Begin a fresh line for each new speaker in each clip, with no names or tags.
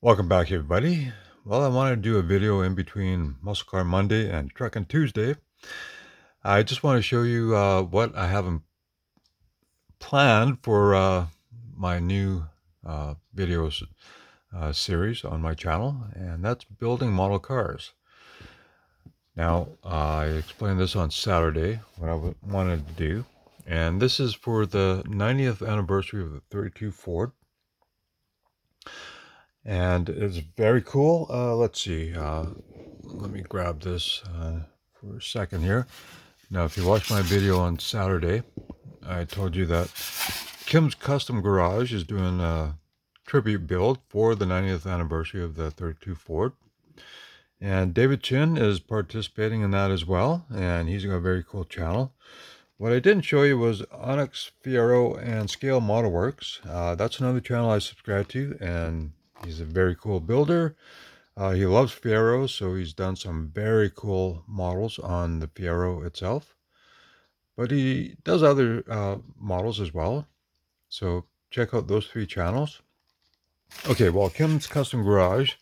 Welcome back, everybody. Well, I wanted to do a video in between Muscle Car Monday and Truckin' Tuesday. I just want to show you what I have planned for my new videos series on my channel, and that's building model cars. Now, I explained this on Saturday, what I wanted to do, and this is for the 90th anniversary of the 32 Ford. And it's very cool. Let's see. Let me grab this for a second here. Now, if you watched my video on Saturday, I told you that Kim's Custom Garage is doing a tribute build for the 90th anniversary of the 32 Ford. And David Chin is participating in that as well, and he's got a very cool channel. What I didn't show you was Onyx, Fiero, and Scale Model Works. That's another channel I subscribe to, and he's a very cool builder. He loves Fiero, so he's done some very cool models on the Fiero itself. But he does other models as well. So check out those three channels. Okay, well, Kim's Custom Garage.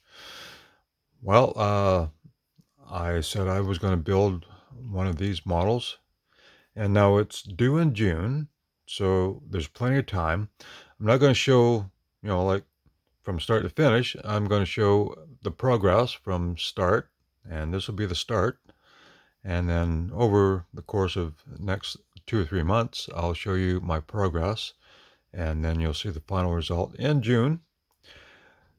Well, I said I was going to build one of these models. And now it's due in June, so there's plenty of time. I'm not going to show, like from start to finish. I'm going to show the progress from start, and this will be the start. And then over the course of the next 2 or 3 months, I'll show you my progress, and then you'll see the final result in June.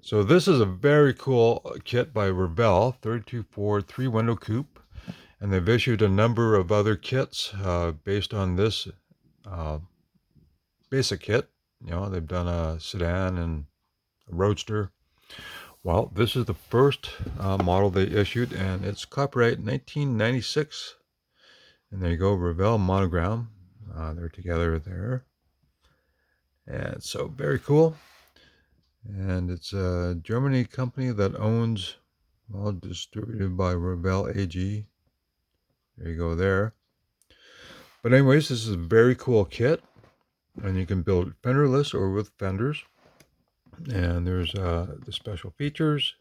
So this is a very cool kit by Ravel, 32 Ford 3-window coupe. And they've issued a number of other kits based on this basic kit. They've done a sedan and a roadster. Well, this is the first model they issued, and it's copyright 1996. And there you go, Ravel Monogram. They're together there. And so very cool. And it's a Germany company that owns, well, distributed by Ravel AG. There you go there. But anyways, this is a very cool kit, and you can build fenderless or with fenders. And there's the special features.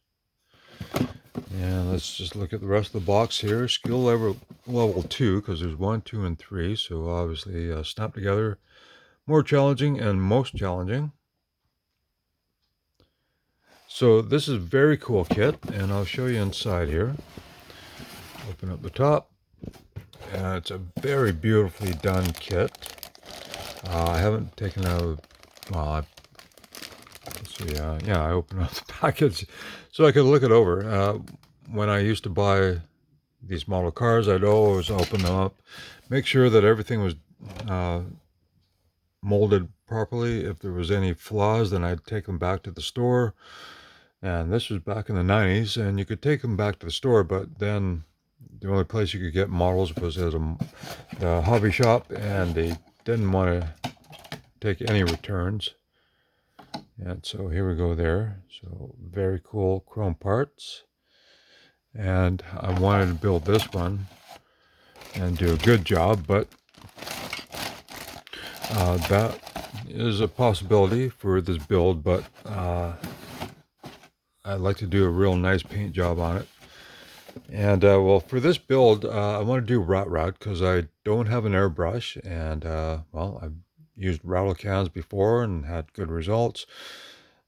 And let's just look at the rest of the box here. Skill level 2, because there's 1, 2, and 3. So obviously snap together, more challenging and most challenging. So this is a very cool kit, and I'll show you inside here. Open up the top. And it's a very beautifully done kit. I haven't taken out, well, let's see, yeah, I opened up the package so I could look it over. When I used to buy these model cars, I'd always open them up, make sure that everything was molded properly. If there was any flaws, then I'd take them back to the store. And this was back in the 90s, and you could take them back to the store, but then the only place you could get models was at the hobby shop, and they didn't want to take any returns. And so here we go there. So very cool chrome parts. And I wanted to build this one and do a good job, but that is a possibility for this build, but I'd like to do a real nice paint job on it. And well, for this build, I want to do rat because I don't have an airbrush, and well, I've used rattle cans before and had good results.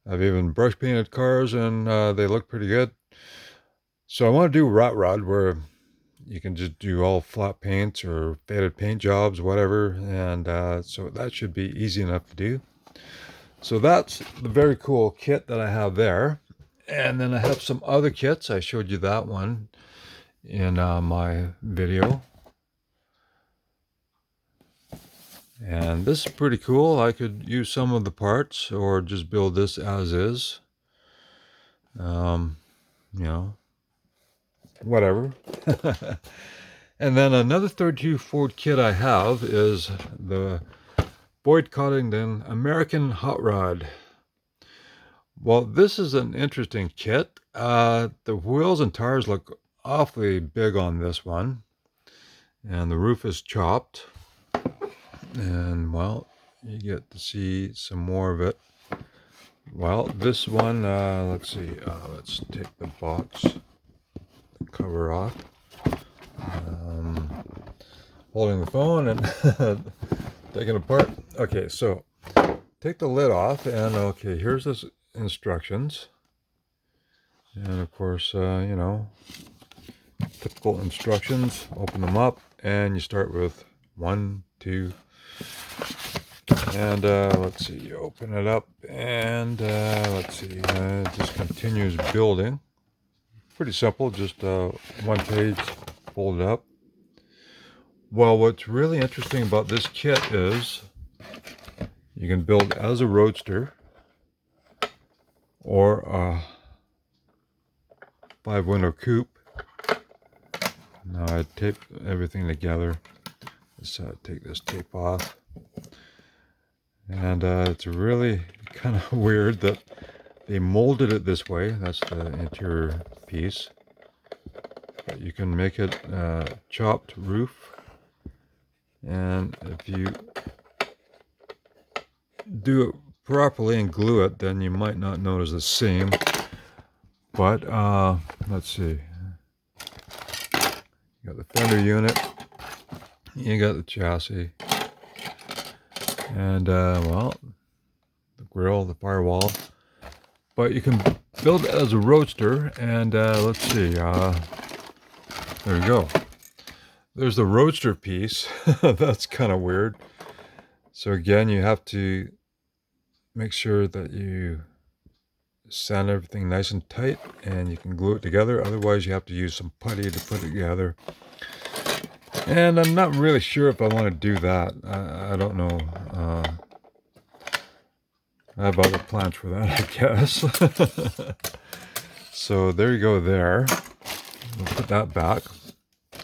I've even brush painted cars, and they look pretty good. So I want to do rat rod, where you can just do all flat paints or faded paint jobs, whatever, and so that should be easy enough to do. So that's the very cool kit that I have there. And then I have some other kits. I showed you that one in my video. And this is pretty cool. I could use some of the parts or just build this as is. You know, whatever. And then another 32 Ford kit I have is the Boyd Coddington American Hot Rod. Well, this is an interesting kit. The wheels and tires look awfully big on this one, and the roof is chopped, and well, you get to see some more of it Well, this one, let's see, let's take the box, the cover off. Holding the phone and taking it apart. Okay, so take the lid off, and okay, here's the instructions. And of course, you know, typical instructions. Open them up, and you start with 1, 2, and let's see, you open it up, and let's see, it just continues building. Pretty simple, just one page folded up. Well, what's really interesting about this kit is you can build as a roadster or a 5-window coupe. Now I taped everything together. Let's take this tape off. And it's really kind of weird that they molded it this way. That's the interior piece. But you can make it chopped roof. And if you do it properly and glue it, then you might not notice the seam. But let's see. You got the fender unit. You got the chassis. And well, the grill, the firewall. But you can build it as a roadster. And let's see. There you go. There's the roadster piece. That's kind of weird. So again, you have to make sure that you sand everything nice and tight, and you can glue it together. Otherwise, you have to use some putty to put it together. And I'm not really sure if I want to do that. I don't know. I have other plans for that, I guess. So there you go there. We'll put that back.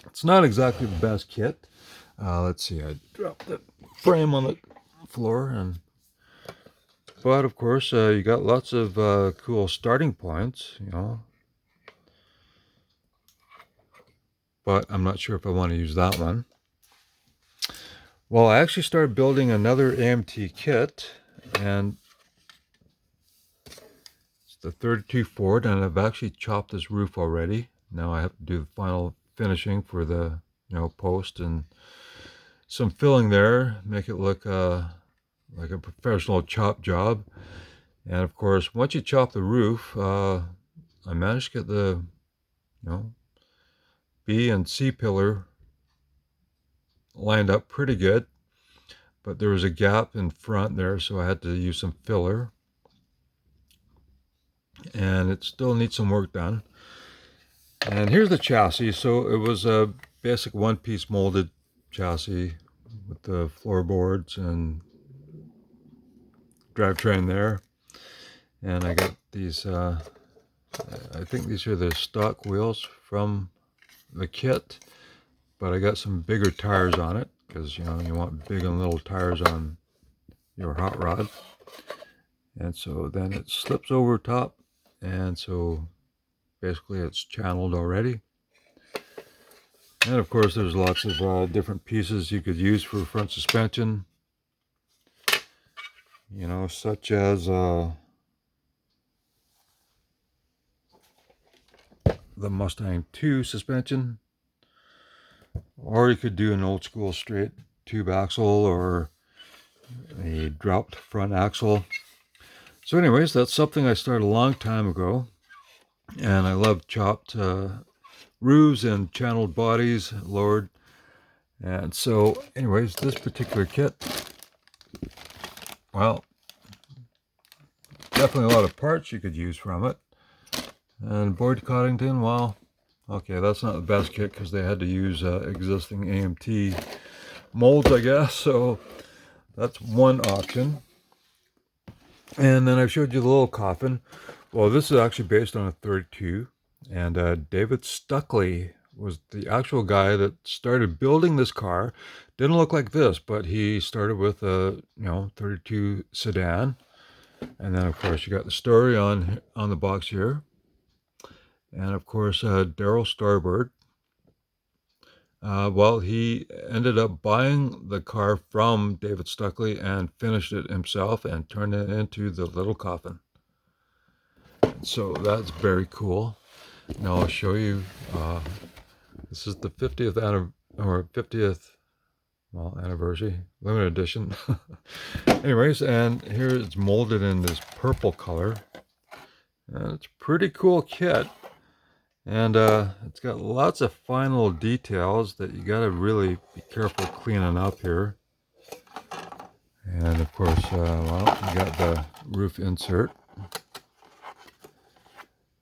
It's not exactly the best kit. Let's see, I dropped the frame on the floor, but of course you got lots of cool starting points, you know. But I'm not sure if I want to use that one. Well, I actually started building another AMT kit, and it's the 32 Ford, and I've actually chopped this roof already. Now I have to do the final finishing for the, you know, post and some filling there, make it look like a professional chop job. And of course, once you chop the roof, I managed to get the, you know, B and C pillar lined up pretty good, but there was a gap in front there, so I had to use some filler, and it still needs some work done. And here's the chassis. So it was a basic one-piece molded chassis with the floorboards and drivetrain there. And I got these, I think these are the stock wheels from the kit, but I got some bigger tires on it because, you know, you want big and little tires on your hot rod. And so then it slips over top, and so basically it's channeled already. And of course there's lots of different pieces you could use for front suspension, you know, such as the Mustang 2 suspension, or you could do an old school straight tube axle or a dropped front axle. So anyways, that's something I started a long time ago, and I love chopped roofs and channeled bodies lowered. And so anyways, this particular kit, well, definitely a lot of parts you could use from it. And Boyd Coddington, well, okay, that's not the best kit because they had to use existing AMT molds, I guess. So that's one option. And then I showed you the little coffin. Well, this is actually based on a 32, and David Stuckley was the actual guy that started building this car. Didn't look like this, but he started with a, you know, 32 sedan. And then of course you got the story on the box here. And of course Daryl Starbird. Well, he ended up buying the car from David Stuckley and finished it himself and turned it into the little coffin. So that's very cool. Now I'll show you. This is the 50th anniversary limited edition. Anyways, and here it's molded in this purple color, and it's a pretty cool kit. And it's got lots of fine little details that you got to really be careful cleaning up here. And of course, well, you got the roof insert.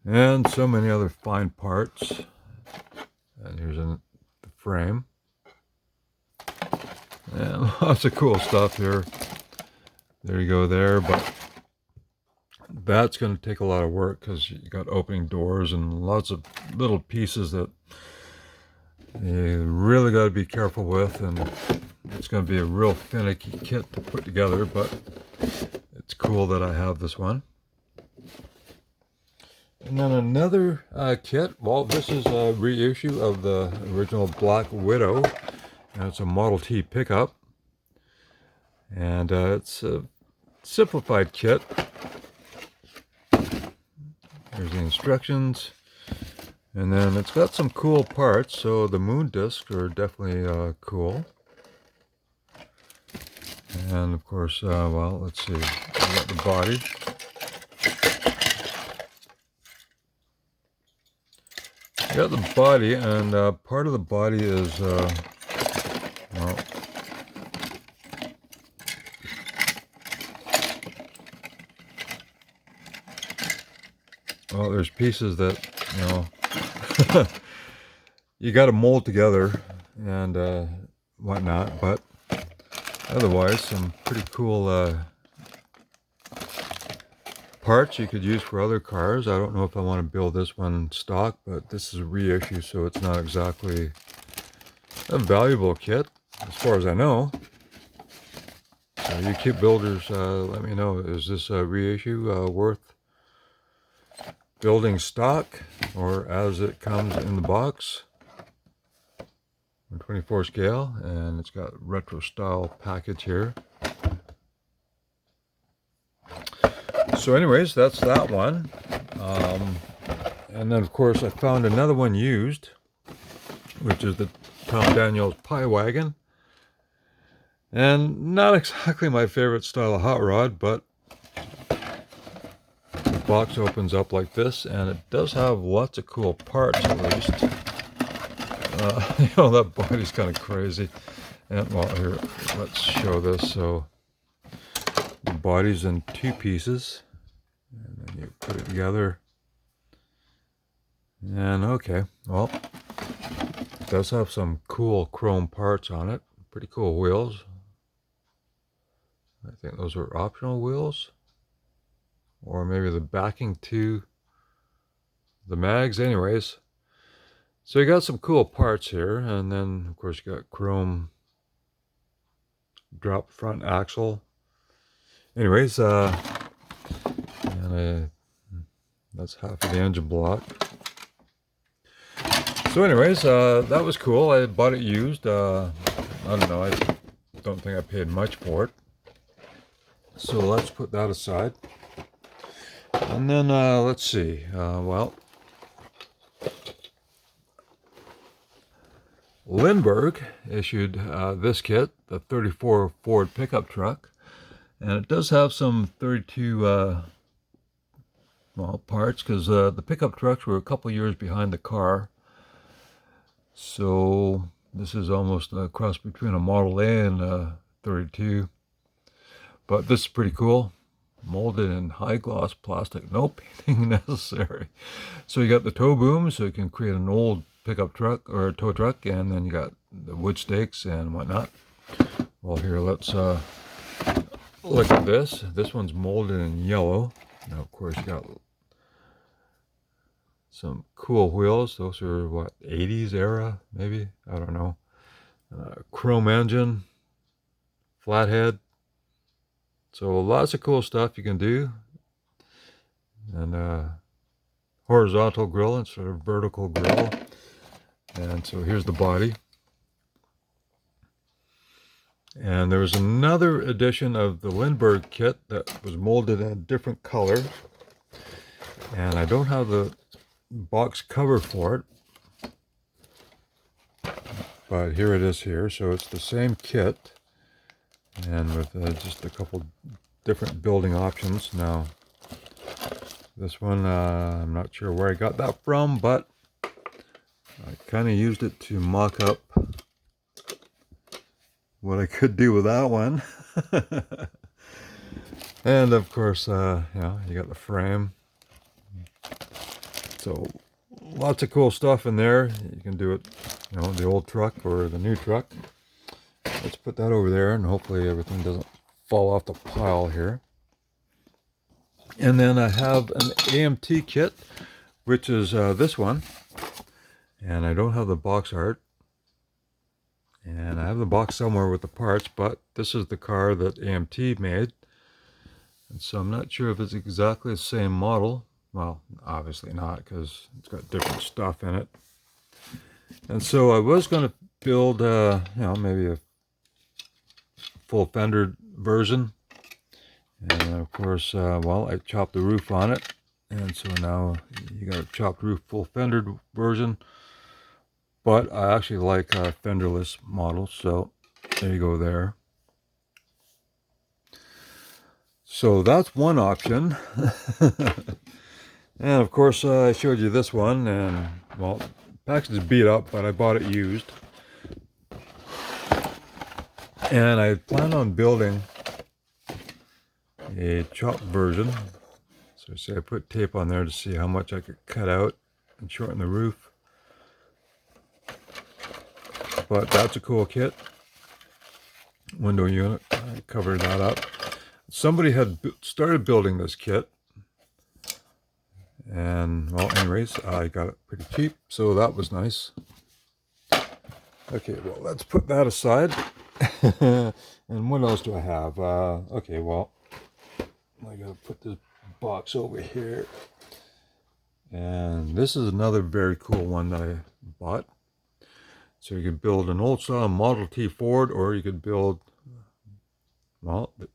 And so many other fine parts. And here's the frame. And lots of cool stuff here. There you go there, but that's going to take a lot of work because you got opening doors and lots of little pieces that you really got to be careful with, and it's going to be a real finicky kit to put together, but it's cool that I have this one. And then another kit, well, this is a reissue of the original Black Widow, and it's a Model T pickup, and it's a simplified kit. Here's the instructions, and then it's got some cool parts. So the moon discs are definitely cool, and of course, well, let's see, we got the body. You got the body, and part of the body is well, there's pieces that, you know, you got to mold together and whatnot, but otherwise, some pretty cool parts you could use for other cars. I don't know if I want to build this one stock, but this is a reissue, so it's not exactly a valuable kit, as far as I know. So you kit builders, let me know, is this a reissue worth building stock, or as it comes in the box? 1/24 scale, and it's got retro style package here. So anyways, that's that one. And then of course I found another one used, which is the Tom Daniels Pie Wagon. And not exactly my favorite style of hot rod, but the box opens up like this, and it does have lots of cool parts at least. You know, that body's kind of crazy. And well, here, let's show this. So the body's in two pieces, and then you put it together. And okay, well, it does have some cool chrome parts on it. Pretty cool wheels. I think those are optional wheels, or maybe the backing to the mags. Anyways, so you got some cool parts here, and then of course you got chrome drop front axle. Anyways, and that's half of the engine block. So anyways, that was cool. I bought it used. I don't know, I don't think I paid much for it. So let's put that aside. And then let's see, well, Lindbergh issued this kit, the 34 Ford pickup truck, and it does have some 32 well, parts, because the pickup trucks were a couple years behind the car. So this is almost a cross between a Model A and a 32. But this is pretty cool. Molded in high gloss plastic, no painting necessary. So you got the tow boom, so you can create an old pickup truck or a tow truck, and then you got the wood stakes and whatnot. Well, here, let's look at this. This one's molded in yellow. Now, of course, you got some cool wheels. Those are what, 80s era, maybe? I don't know. Chrome engine, flathead. So lots of cool stuff you can do. And horizontal grill instead of vertical grill. And so here's the body. And there was another edition of the Lindbergh kit that was molded in a different color. And I don't have the box cover for it, but here it is here. So it's the same kit, and with just a couple different building options. Now, this one, I'm not sure where I got that from, but I kind of used it to mock up what I could do with that one. And of course, you got the frame. So lots of cool stuff in there. You can do it, the old truck or the new truck. Let's put that over there, and hopefully everything doesn't fall off the pile here. And then I have an AMT kit, which is this one. And I don't have the box art. And I have the box somewhere with the parts, but this is the car that AMT made. And so I'm not sure if it's exactly the same model. Well, obviously not, because it's got different stuff in it. And so I was going to build, maybe a full fender version. And of course, I chopped the roof on it. And so now you got a chopped roof full fendered version. But I actually like fenderless models, so there you go there. So that's one option. And of course, I showed you this one, and well, the package is beat up, but I bought it used. And I plan on building a chopped version. So say I put tape on there to see how much I could cut out and shorten the roof. But that's a cool kit. Window unit, I covered that up. Somebody had started building this kit. And well, anyways, I got it pretty cheap, so that was nice. Okay, well, let's put that aside. And what else do I have? Okay, well, I gotta put this box over here. And this is another very cool one that I bought. So you could build an old style Model T Ford, or you could build, well, the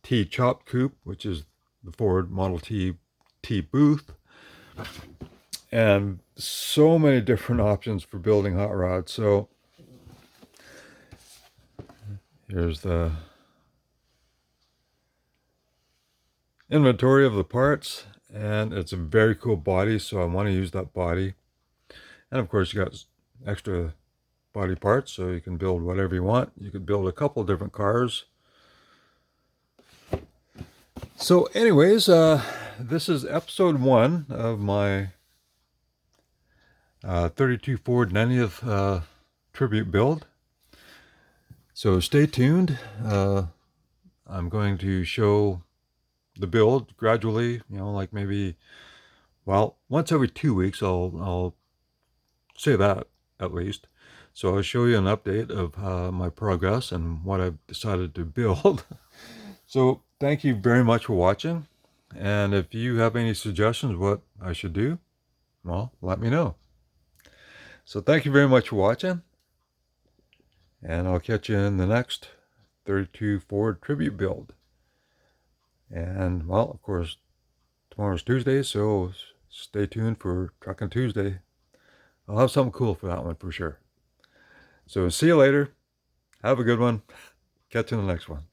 T Chop Coupe, which is the Ford Model T Booth. And so many different options for building hot rods. So here's the inventory of the parts, and it's a very cool body, so I want to use that body. And of course, you got extra body parts, so you can build whatever you want. You could build a couple different cars. So anyways, this is episode 1 of my 32 Ford 90th tribute build. So stay tuned. I'm going to show the build gradually, like maybe, well, once every 2 weeks. I'll say that at least. So I'll show you an update of my progress and what I've decided to build. So thank you very much for watching. And if you have any suggestions what I should do, well, let me know. So thank you very much for watching. And I'll catch you in the next 32 Ford tribute build. And well, of course, tomorrow's Tuesday, so stay tuned for Truckin' Tuesday. I'll have something cool for that one for sure. So see you later. Have a good one. Catch you in the next one.